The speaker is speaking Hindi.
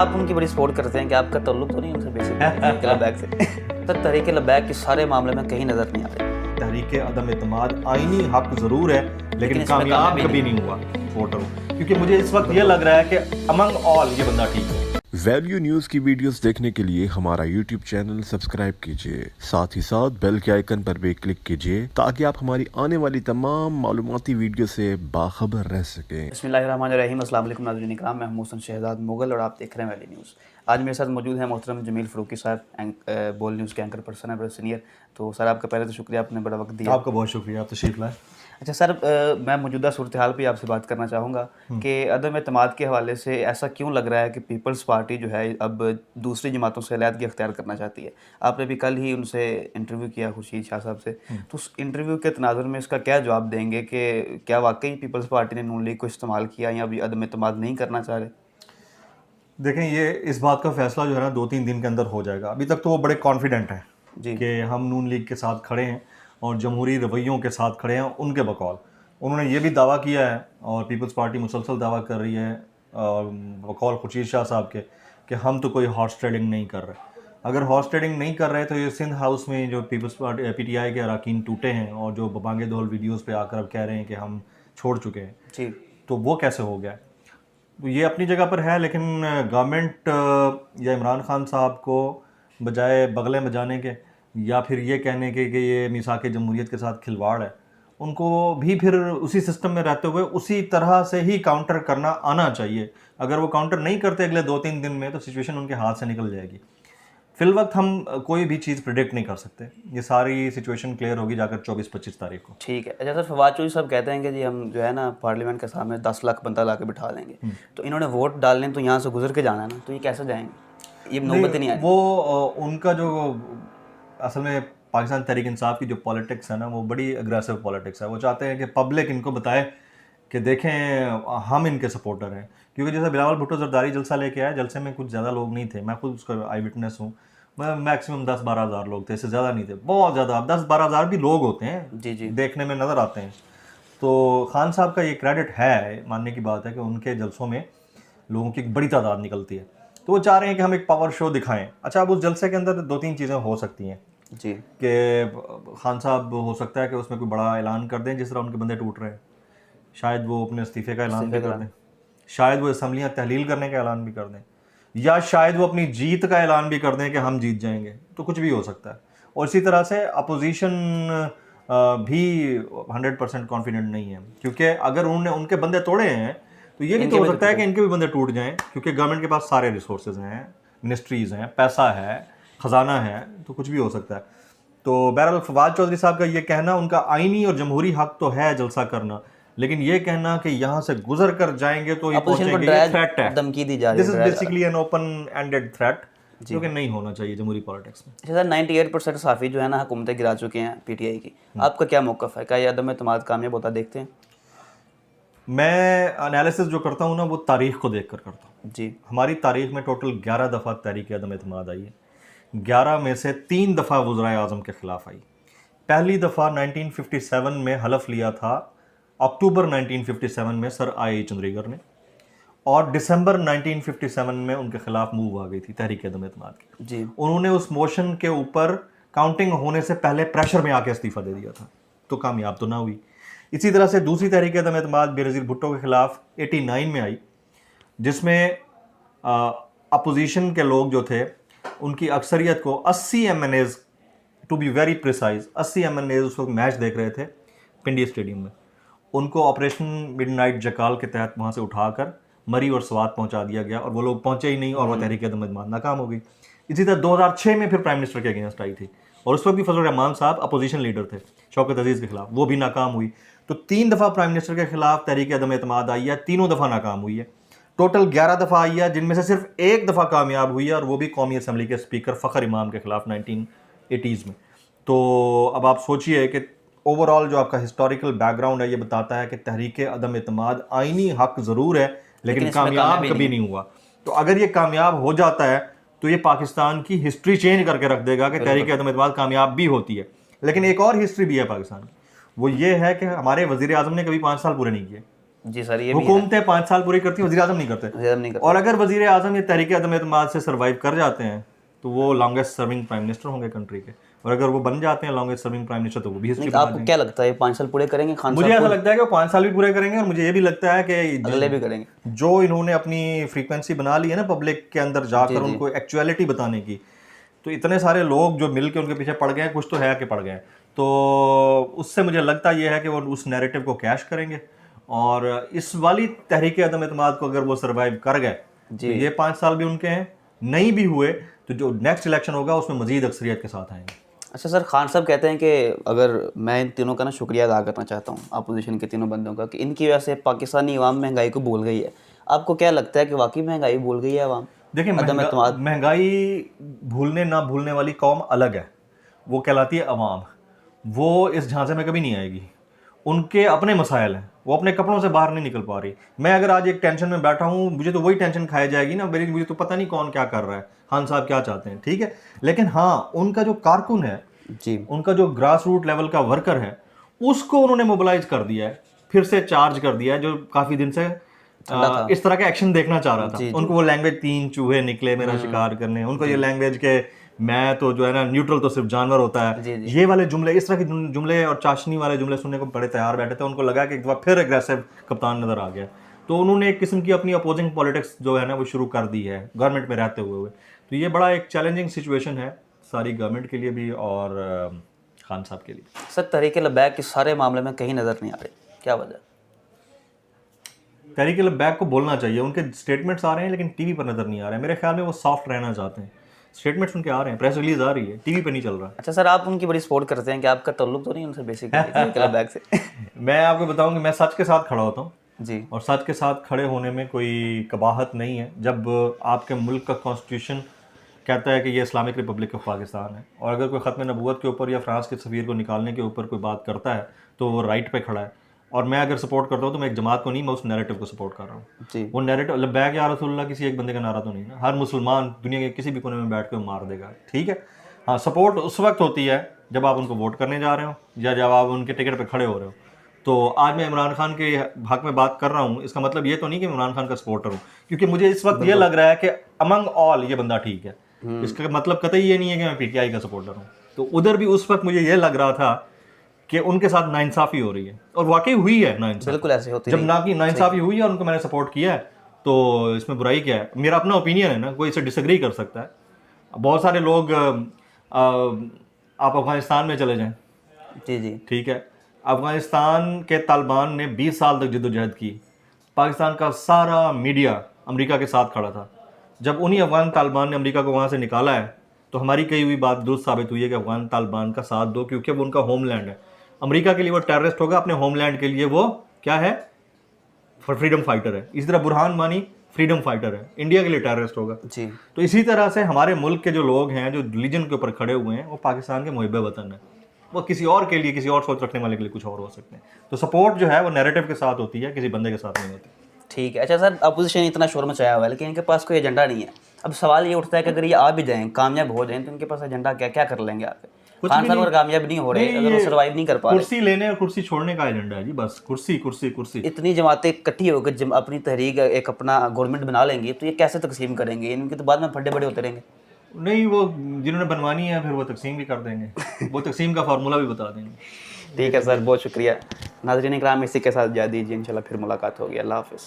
आप उनकी बड़ी सपोर्ट करते हैं कि आपका ताल्लुक तो नहीं उनसे बेसिकली लबैक से तो तहरीक लबैक के सारे मामले में कहीं नज़र नहीं आ रहे। तहरीक अदम एतमाद आईनी हक ज़रूर है लेकिन कामयाब कभी नहीं हुआ वोटर, क्योंकि मुझे इस वक्त ये लग रहा है कि अमंग ऑल ये बंदा ठीक है। वैल्यू न्यूज़ की वीडियोस देखने के लिए हमारा यूट्यूब चैनल सब्सक्राइब कीजिए, साथ ही साथ बेल के आइकन पर भी क्लिक कीजिए ताकि आप हमारी आने वाली तमाम मालूमाती वीडियो से बाखबर रह सकें। बिस्मिल्लाहिर्रहमानिर्रहीम, अस्सलाम वालेकुम नाज़रीन इकराम, मैं मोहसिन शहजाद मुगल और आप देख रहे हैं वैल्यू न्यूज़। आज मेरे साथ मौजूद हैं मोहतरम जमील फ़रूकी साहब, बोल न्यूज़ के एंकर पर्सन है, बड़े सीनियर। तो सर आपका पहले तो शुक्रिया, आपने बड़ा वक्त दिया। आपका बहुत शुक्रिया, आप तशरीफ लाए। अच्छा सर, मैं मौजूदा सूरत हाल पर आपसे बात करना चाहूँगा कि अदम एतमाद के हवाले से ऐसा क्यों लग रहा है कि पीपल्स पार्टी जो है अब दूसरी जमातों से अलहदगी अख्तियार करना चाहती है। आपने भी कल ही उनसे इंटरव्यू किया खुर्शीद शाह साहब से, तो उस इंटरव्यू के तनाजुर में इसका क्या जवाब देंगे कि क्या वाकई पीपल्स पार्टी ने नून लीग को इस्तेमाल किया या अभी अदम एतमाद नहीं करना चाह रहे? देखें, ये इस बात का फैसला जो है ना 2-3 दिन के अंदर हो जाएगा। अभी तक तो वो बड़े कॉन्फिडेंट हैं कि हम नून लीग के साथ खड़े हैं और जमहूरी रवैयों के साथ खड़े हैं। उनके बकौल उन्होंने ये भी दावा किया है और पीपल्स पार्टी मुसलसल दावा कर रही है और बकौल खुर्शीद शाह साहब के कि हम तो कोई हॉर्स ट्रेडिंग नहीं कर रहे। अगर हॉर्स ट्रेडिंग नहीं कर रहे तो ये सिंध हाउस में जो पीपल्स पार्टी PTI के अरकान टूटे हैं और जो बबांगे दौल वीडियोज़ पे आकर अब कह रहे हैं कि हम छोड़ चुके हैं जी, तो वो कैसे हो गया? ये अपनी जगह पर है, लेकिन गवर्नमेंट या इमरान खान साहब को बजाय बगलें बजाने के या फिर ये कहने के कि ये मिसाक जमहूरियत के साथ खिलवाड़ है, उनको भी फिर उसी सिस्टम में रहते हुए उसी तरह से ही काउंटर करना आना चाहिए। अगर वो काउंटर नहीं करते अगले 2-3 दिन में तो सिचुएशन उनके हाथ से निकल जाएगी। फिल वक्त हम कोई भी चीज़ प्रिडिक्ट नहीं कर सकते। ये सारी सिचुएशन क्लियर होगी जाकर 24-25 तारीख को। ठीक है। अच्छा सर, फवाद चौधरी साहब कहते हैं कि जी हम जो है ना पार्लियामेंट के सामने 10 लाख बंदा ला के बिठा देंगे, तो इन्होंने वोट डालने तो यहाँ से गुजर के जाना है ना, तो ये कैसे जाएंगे? ये नौबत नहीं आएगी। वो उनका जो असल में पाकिस्तान तहरीक इंसाफ की जो पॉलिटिक्स है ना, वो बड़ी अग्रेसिव पॉलिटिक्स है। वो चाहते हैं कि पब्लिक इनको बताए कि देखें हम इनके सपोर्टर हैं। क्योंकि जैसे बिलावल भुट्टो जरदारी जलसा लेके आया, जलसे में कुछ ज़्यादा लोग नहीं थे, मैं खुद उसका आई विटनेस हूँ। मैं मैक्सिमम 10-12 हज़ार लोग थे, इससे ज़्यादा नहीं थे। बहुत ज़्यादा, अब 10-12 हज़ार भी लोग होते हैं जी, देखने में नज़र आते हैं। तो खान साहब का ये क्रेडिट है, मानने की बात है कि उनके जलसों में लोगों की एक बड़ी तादाद निकलती है। तो वो चाह रहे हैं कि हम एक पावर शो दिखाएं। अच्छा, अब उस जलसे के अंदर 2-3 चीज़ें हो सकती हैं जी, कि खान साहब हो सकता है कि उसमें कोई बड़ा ऐलान कर दें, जिस तरह उनके बंदे टूट रहे हैं। शायद वो अपने इस्तीफे का ऐलान भी कर दें, शायद वो असम्बलियाँ तहलील करने का ऐलान भी कर दें, या शायद वो अपनी जीत का ऐलान भी कर दें कि हम जीत जाएंगे। तो कुछ भी हो सकता है। और इसी तरह से अपोजिशन भी 100% कॉन्फिडेंट नहीं है, क्योंकि अगर उन्होंने उनके बंदे तोड़े हैं तो ये भी तो हो सकता है कि इनके भी बंदे टूट जाएं, क्योंकि गवर्नमेंट के पास सारे रिसोर्सेज हैं, मिनिस्ट्रीज़ हैं, पैसा है, ख़जाना है, तो कुछ भी हो सकता है। तो बहरहाल फवाद चौधरी साहब का ये कहना, उनका आईनी और जमहूरी हक तो है जलसा करना, लेकिन ये कहना कि यहाँ से गुजर कर जाएंगे तो ये पहुंचेंगे, ये थ्रेट है, धमकी दी जा रही है। This is basically an open ended threat जो कि नहीं होना चाहिए जमहूरी पॉलिटिक्स में। अच्छा सर, 98% साफ़ी जो है ना हुकूमतें गिरा चुके हैं PTI की, आपका क्या मौक़िफ़ है? क्या ये अदम एतमाद कामयाब होता देखते हैं? मैं एनालिसिस जो करता हूँ ना, वो तारीख़ को देख कर करता हूँ जी। हमारी तारीख़ में टोटल 11 दफ़ा तहरीक अदम एतमाद आई है। 11 में से 3 दफ़ा वज़राए आज़म के ख़िलाफ़ आई। पहली दफ़ा 1957 में हलफ लिया था, अक्टूबर 1957 में सर I.A. चंद्रीगर ने, और दिसंबर 1957 में उनके खिलाफ मूव आ गई थी तहरीक अदम एतमाद की जी। उन्होंने उस मोशन के ऊपर काउंटिंग होने से पहले प्रेशर में आके इस्तीफ़ा दे दिया था, तो कामयाब तो ना हुई। इसी तरह से दूसरी तहरीक अदम एतमाद बेनज़ीर भुट्टो के खिलाफ 89 में आई, जिसमें अपोजिशन के लोग जो थे उनकी अक्सरियत को 80 MNAs, to be very precise 80 MNAs उस वक्त मैच देख रहे थे पिंडी स्टेडियम में, उनको ऑपरेशन मिडनाइट जकाल के तहत वहाँ से उठाकर मरी और स्वात पहुँचा दिया गया, और वो लोग पहुँचे ही नहीं और वह तहरीक अदम एतमाद नाकाम हो गई। इसी तरह 2006 में फिर प्राइम मिनिस्टर के अगेंस्ट आई थी, और उस वक्त भी फजल रहमान साहब अपोजिशन लीडर थे शौकत अजीज़ के खिलाफ, वो भी नाकाम हुई। तो 3 दफ़ा प्राइम मिनिस्टर के खिलाफ तहरीक अदम एतमाद आई है, तीनों दफ़ा नाकाम हुई है। टोटल 11 दफ़ा आई है, जिनमें से सिर्फ 1 दफ़ा कामयाब हुई है, और वो भी कौमी असम्बली के स्पीकर फ़खर इमाम के खिलाफ 1980s में। तो अब आप सोचिए कि ओवरऑल जो आपका हिस्टोरिकल बैकग्राउंड है, ये बताता है कि तहरीक अदम एतमाद आईनी हक ज़रूर है लेकिन कामयाब कभी नहीं हुआ। तो अगर ये कामयाब हो जाता है तो ये पाकिस्तान की हिस्ट्री चेंज करके रख देगा कि तहरीक अदम एतमाद कामयाब भी होती है। लेकिन एक और हिस्ट्री भी है पाकिस्तान की, वो ये है कि हमारे वज़ीर आज़म ने कभी 5 साल पूरे नहीं किए। जी सर, ये भी है। हुकूमतें 5 साल पूरी करती हैं, वज़ीर आज़म नहीं करते। वज़ीर आज़म नहीं करते। और अगर वज़ीर आज़म ये तहरीक अदम एतमाद से सर्वाइव कर जाते हैं तो वो लॉन्गेस्ट सर्विंग प्राइम मिनिस्टर होंगे कंट्री के, और अगर वो बन जाते हैं लॉन्गेस्ट सर्विंग प्राइम मिनिस्टर तो वो भी हिस्ट्री नहीं, बना आपको देंगे। क्या लगता है 5 साल पूरे करेंगे खान मुझे साहब? ऐसा लगता है कि वो 5 साल भी पूरे करेंगे, और मुझे ये भी लगता है कि अगले भी करेंगे। जो इन्होंने अपनी फ्रीक्वेंसी बना ली है ना पब्लिक के अंदर जाकर उनको एक्चुअलिटी बताने की, तो इतने सारे लोग जो मिल के उनके पीछे पड़ गए हैं, कुछ तो है कि पड़ गए हैं, तो उससे मुझे लगता ये है कि वो उस नैरेटिव को कैश करेंगे, और इस वाली तहरीक अदम एतमाद को अगर वो सर्वाइव कर गए तो ये 5 साल भी उनके हैं। नहीं भी हुए तो जो नेक्स्ट इलेक्शन होगा उसमें मजीद अक्सरियत के साथ आएंगे। अच्छा सर, खान साहब कहते हैं कि अगर मैं इन तीनों का ना शुक्रिया अदा करना चाहता हूँ, अपोजिशन के तीनों बंदों का, कि इनकी वजह से पाकिस्तानी अवाम महंगाई को भूल गई है। आपको क्या लगता है कि वाकई महंगाई भूल गई है अवाम? देखिए, महंगाई भूलने ना भूलने वाली कौम अलग है, वो कहलाती है अवाम। वो इस झांसे में कभी नहीं आएगी, उनके अपने मसाइल हैं, वो अपने कपड़ों से बाहर नहीं निकल पा रही। मैं अगर आज एक टेंशन में बैठा हूँ, मुझे तो वही टेंशन खाई जाएगी ना मेरी, मुझे तो पता नहीं कौन क्या कर रहा है, खान साहब क्या चाहते हैं, ठीक है। लेकिन हाँ, उनका जो कारकुन है जी, उनका जो ग्रास रूट लेवल का वर्कर है, उसको उन्होंने मोबिलाइज कर दिया है, फिर से चार्ज कर दिया है, जो काफ़ी दिन से इस तरह का एक्शन देखना चाह रहा था। उनको वो लैंग्वेज 3 चूहे निकले मेरा शिकार करने, उनको ये लैंग्वेज के मैं तो जो है ना न्यूट्रल तो सिर्फ जानवर होता है, ये वाले जुमले, इस तरह के जुमले और चाशनी वाले जुमले सुनने को बड़े तैयार बैठे थे। उनको लगा कि एक बार फिर एग्रेसिव कप्तान नजर आ गया, तो उन्होंने एक किस्म की अपनी अपोजिंग पॉलिटिक्स जो है ना वो शुरू कर दी है गवर्नमेंट में रहते हुए। तो ये बड़ा एक चैलेंजिंग सिचुएशन है सारी गवर्नमेंट के लिए भी और खान साहब के लिए। सर, तहरीक लबैक के सारे मामले में कहीं नज़र नहीं आ रहे, क्या वजह? तहरीक लबैक को बोलना चाहिए, उनके स्टेटमेंट्स आ रहे हैं लेकिन टीवी पर नजर नहीं आ रहे हैं। मेरे ख्याल में वो सॉफ्ट रहना चाहते हैं, स्टेटमेंट्स उनके आ रहे हैं, प्रेस रिलीज आ रही है, टीवी पे नहीं चल रहा। अच्छा सर, आप उनकी बड़ी सपोर्ट करते हैं कि आपका ताल्लुक तो नहीं उनसे बेसिकली तहरीक लबैक से? मैं आपको बताऊं कि मैं सच के साथ खड़ा होता हूँ जी, और सच के साथ खड़े होने में कोई कबाहत नहीं है। जब आपके मुल्क का कॉन्स्टिट्यूशन कहता है कि ये इस्लामिक रिपब्लिक ऑफ पाकिस्तान है, और अगर कोई ख़त्म नबूवत के ऊपर या फ्रांस के सफ़ीर को निकालने के ऊपर कोई बात करता है तो वो राइट पे खड़ा है। और मैं अगर सपोर्ट करता हूँ तो मैं एक जमात को नहीं, मैं उस नैरेटिव को सपोर्ट कर रहा हूँ। जी, वो नैरेटिव लब्बैक या रसूलुल्लाह किसी एक बंदे का नारा तो नहीं ना, हर मुसलमान दुनिया के किसी भी कोने में बैठ के मार देगा, ठीक है। हाँ, सपोर्ट उस वक्त होती है जब आप उनको वोट करने जा रहे हो या जब आप उनके टिकट पर खड़े हो रहे हो। तो आज मैं इमरान खान के हक में बात कर रहा हूँ, इसका मतलब ये तो नहीं कि इमरान खान का सपोर्टर हूँ, क्योंकि मुझे इस वक्त ये लग रहा है कि अमंग ऑल ये बंदा ठीक है। इसका मतलब कतई ये नहीं है कि मैं पीटीआई का सपोर्टर हूँ। तो उधर भी उस वक्त मुझे ये लग रहा था कि उनके साथ नाइंसाफ़ी हो रही है, और वाकई हुई है नाइंसाफ़ी। बिल्कुल ऐसे होती जब ना की नाइंसाफ़ी हुई है और उनको मैंने सपोर्ट किया है, तो इसमें बुराई क्या है? मेरा अपना ओपिनियन है ना, कोई इसे डिसएग्री कर सकता है। बहुत सारे लोग आप अफगानिस्तान में चले जाएं, जी जी, ठीक है, अफगानिस्तान के तालिबान ने 20 साल तक जद्दोजहद की, पाकिस्तान का सारा मीडिया अमेरिका के साथ खड़ा था। जब उन्हीं अफगान तालिबान ने अमेरिका को वहाँ से निकाला है तो हमारी कही हुई बात दुरुस्त साबित हुई है कि अफगान तालिबान का साथ दो, क्योंकि वो उनका होमलैंड है। अमेरिका के लिए वो टेररिस्ट होगा, अपने होमलैंड के लिए वो क्या है, फ्रीडम फाइटर है। इसी तरह बुरहान वानी फ्रीडम फाइटर है, इंडिया के लिए टेररिस्ट होगा जी। तो इसी तरह से हमारे मुल्क के जो लोग हैं जो रिलीजन के ऊपर खड़े हुए हैं वो पाकिस्तान के मुहिब वतन है, वो किसी और के लिए, किसी और सोच रखने वाले के लिए कुछ और हो सकते हैं। तो सपोर्ट जो है वो नैरेटिव के साथ होती है, किसी बंदे के साथ नहीं होती। ठीक है। अच्छा सर, अपोजिशन इतना शोर मचाया हुआ है लेकिन इनके पास कोई एजेंडा नहीं है। अब सवाल ये उठता है कि अगर ये आ भी जाएं, कामयाब हो जाएं, तो इनके पास एजेंडा क्या क्या कर लेंगे आगे? खान साहब अगर कामयाब नहीं हो रहे, अगर वो सर्वाइव नहीं कर पा रहे, कुर्सी लेने और कुर्सी छोड़ने का एजेंडा है जी, बस कुर्सी कुर्सी कुर्सी। इतनी जमातें इकट्ठी होकर जब अपनी तहरीक एक अपना गवर्नमेंट बना लेंगी तो ये कैसे तकसीम करेंगे? इनके तो बाद में फड्डे बड़े होते रहेंगे। नहीं, वो जिन्होंने बनवानी है फिर वो तकसीम भी कर देंगे, वो तकसीम का फार्मूला भी बता देंगे। ठीक है सर, बहुत शुक्रिया। नाज़रीन इकराम, इसी के साथ जा दीजिए, इंशाल्लाह फिर मुलाकात होगी। अल्लाह हाफ़िज़।